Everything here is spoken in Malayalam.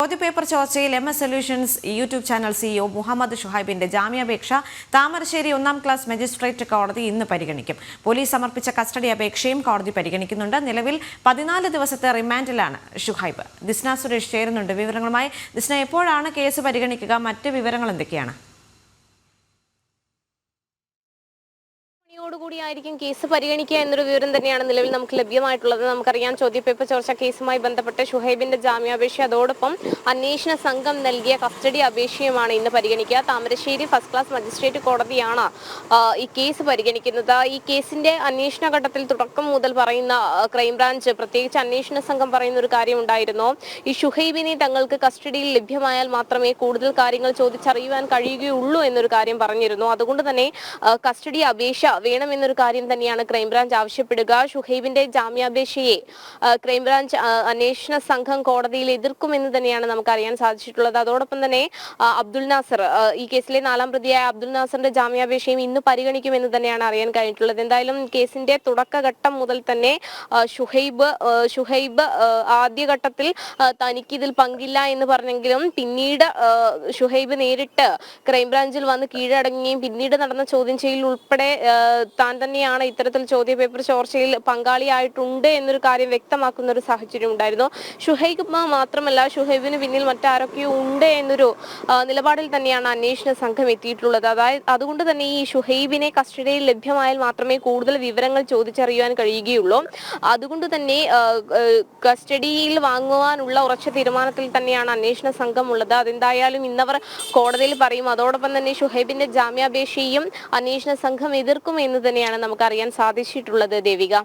ചോദ്യപേപ്പർ ചോർച്ചയിൽ MS solutions YouTube channel CEO Muhammad ഷുഹൈബിന്റെ ജാമ്യാപേക്ഷ താമരശ്ശേരി 1-ാം ക്ലാസ് മജിസ്ട്രേറ്റ് കോടതി ഇന്ന് പരിഗണിക്കും. പോലീസ് സമർപ്പിച്ച കസ്റ്റഡി അപേക്ഷയും കോടതി പരിഗണിക്കുന്നുണ്ട്. നിലവിൽ 14 ദിവസത്തെ റിമാൻഡിലാണ് ഷുഹൈബ്. ദിസ്ന സുരേഷ് ചേരുന്നുണ്ട് വിവരങ്ങളുമായി. ദിസ്ന, എപ്പോഴാണ് കേസ് പരിഗണിക്കുക? മറ്റ് വിവരങ്ങൾ എന്തൊക്കെയാണ്? ായിരിക്കും കേസ് പരിഗണിക്കുക എന്നൊരു വിവരം തന്നെയാണ് നിലവിൽ നമുക്ക് ലഭ്യമായിട്ടുള്ളത്. നമുക്കറിയാം, ചോദ്യപേപ്പർ ചോർച്ച കേസുമായി ബന്ധപ്പെട്ട് ഷുഹൈബിന്റെ ജാമ്യാപേക്ഷ, അതോടൊപ്പം അന്വേഷണ സംഘം നൽകിയ കസ്റ്റഡി അപേക്ഷയുമാണ് ഇന്ന് പരിഗണിക്കുക. താമരശ്ശേരി ഫസ്റ്റ് ക്ലാസ് മജിസ്ട്രേറ്റ് കോടതിയാണ് ഈ കേസ് പരിഗണിക്കുന്നത്. ഈ കേസിന്റെ അന്വേഷണ ഘട്ടത്തിൽ തുടക്കം മുതൽ പറയുന്ന ക്രൈംബ്രാഞ്ച്, പ്രത്യേകിച്ച് അന്വേഷണ സംഘം പറയുന്ന ഒരു കാര്യം ഉണ്ടായിരുന്നു. ഈ ഷുഹൈബിനെ തങ്ങൾക്ക് കസ്റ്റഡിയിൽ ലഭ്യമായാൽ മാത്രമേ കൂടുതൽ കാര്യങ്ങൾ ചോദിച്ചറിയുവാൻ കഴിയുകയുള്ളൂ എന്നൊരു കാര്യം പറഞ്ഞിരുന്നു. അതുകൊണ്ട് തന്നെ കസ്റ്റഡി അപേക്ഷ വേണമെന്നൊരു കാര്യം തന്നെയാണ് ക്രൈംബ്രാഞ്ച് ആവശ്യപ്പെടുക. ഷുഹൈബിന്റെ ജാമ്യാപേക്ഷയെ ക്രൈംബ്രാഞ്ച് അന്വേഷണ സംഘം കോടതിയിൽ എതിർക്കുമെന്ന് തന്നെയാണ് നമുക്ക് അറിയാൻ സാധിച്ചിട്ടുള്ളത്. അതോടൊപ്പം തന്നെ അബ്ദുൽ നാസർ, ഈ കേസിലെ 4-ാം പ്രതിയായ അബ്ദുൽ നാസറിന്റെ ജാമ്യാപേക്ഷയും ഇന്ന് പരിഗണിക്കുമെന്ന് തന്നെയാണ് അറിയാൻ കഴിഞ്ഞിട്ടുള്ളത്. എന്തായാലും കേസിന്റെ തുടക്കഘട്ടം മുതൽ തന്നെ ഷുഹൈബ് ആദ്യഘട്ടത്തിൽ തനിക്കിതിൽ പങ്കില്ല എന്ന് പറഞ്ഞെങ്കിലും പിന്നീട് ഷുഹൈബ് നേരിട്ട് ക്രൈംബ്രാഞ്ചിൽ വന്ന് കീഴടങ്ങുകയും പിന്നീട് നടന്ന ചോദ്യം ചെയ്യൽ ഉൾപ്പെടെ താൻ തന്നെയാണ് ഇത്തരത്തിൽ ചോദ്യപേപ്പർ ചോർച്ചയിൽ പങ്കാളിയായിട്ടുണ്ട് എന്നൊരു കാര്യം വ്യക്തമാക്കുന്ന ഒരു സാഹചര്യം ഉണ്ടായിരുന്നു. ഷുഹൈബ് മാത്രമല്ല, ഷുഹൈബിന് പിന്നിൽ മറ്റാരൊക്കെയോ ഉണ്ട് എന്നൊരു നിലപാടിൽ തന്നെയാണ് അന്വേഷണ സംഘം എത്തിയിട്ടുള്ളത്. അതുകൊണ്ട് തന്നെ ഈ ഷുഹൈബിനെ കസ്റ്റഡിയിൽ ലഭ്യമായാൽ മാത്രമേ കൂടുതൽ വിവരങ്ങൾ ചോദിച്ചറിയാൻ കഴിയുകയുള്ളൂ. അതുകൊണ്ട് തന്നെ കസ്റ്റഡിയിൽ വാങ്ങുവാനുള്ള ഉറച്ച തീരുമാനത്തിൽ തന്നെയാണ് അന്വേഷണ സംഘം ഉള്ളത്. അതെന്തായാലും ഇന്നവർ കോടതിയിൽ പറയും. അതോടൊപ്പം തന്നെ ഷുഹൈബിന്റെ ജാമ്യാപേക്ഷയും അന്വേഷണ സംഘം എതിർക്കും എന്ന് തന്നെയാണ് നമുക്ക് അറിയാൻ സാധിച്ചിട്ടുള്ളത്. ദേവിക.